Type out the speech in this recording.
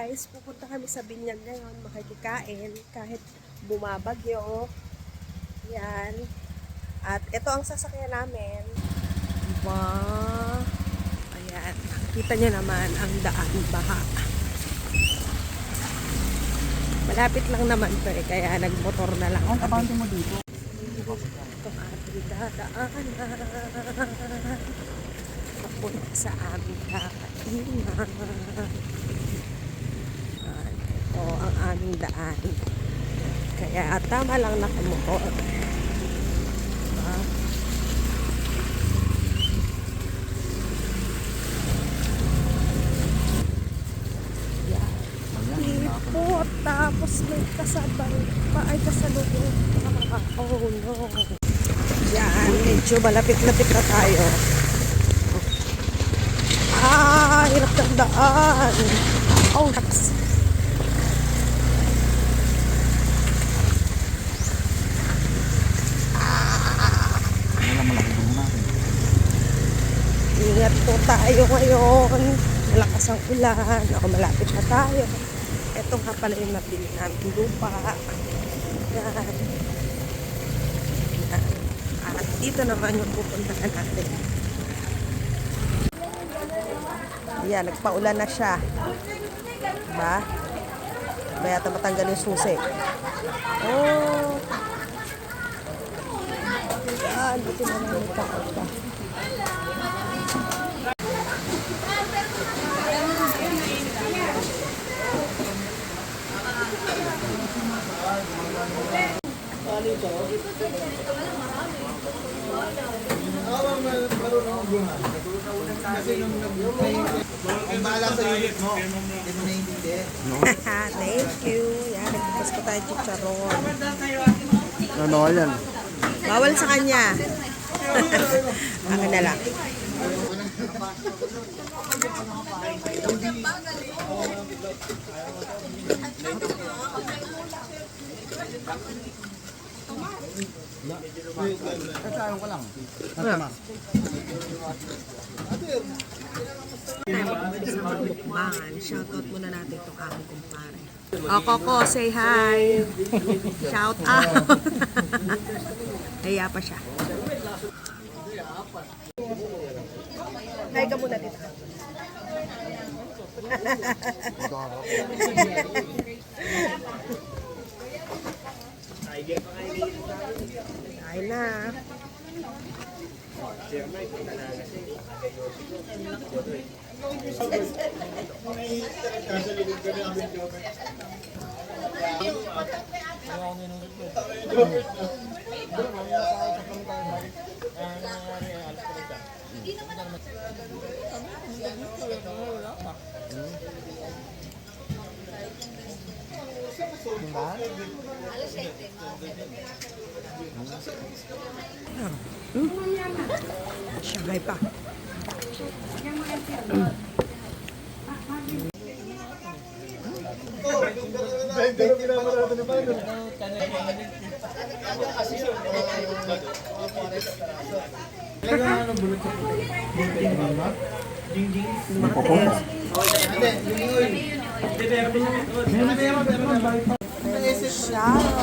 guys, pupunta kami sa Binyag ngayon, makikikain kahit bumabagyo. Yan. At ito ang sasakyan namin. Wow! Ayan, nakikita nyo naman ang daan baha. Malapit lang naman to eh, kaya nagmotor na lang. Ang abante mo dito. Itong ating dadaanan. Papunta sa aming kakainan. Ito ang aming daan. Kaya tama lang nakamotor. Ipot, tapos may kasabay pa ay kasalubong. Oh no. Yan, medyo malapit-lapit na tayo. Hirap ng daan. Oh, naks. Ingat po tayo ngayon. Malakas ang ulan. Ako, malapit na tayo. Ito nga pala yung nabili namin lupa. Yan. Yan. At dito naman yung pupuntahan natin. Yan, nagpaulan na siya. Diba? Diba yata matanggal yung susi? Oh! Yan, dito na lang yung tao pa. Ang bahala sa unit mo. Hindi mo naiintindi. Thank you. Yan, nagpupas ko tayo chicharon. Ano yan? Bawal sa kanya. Akin na lang. Kasayon ko lang. Mukbangan. Shoutout muna natin itong aking kumpare. O, Coco, say hi. Shout out. Kaya pa siya. Hi ka muna dito. Ay na. Siyagay pa. Sharon.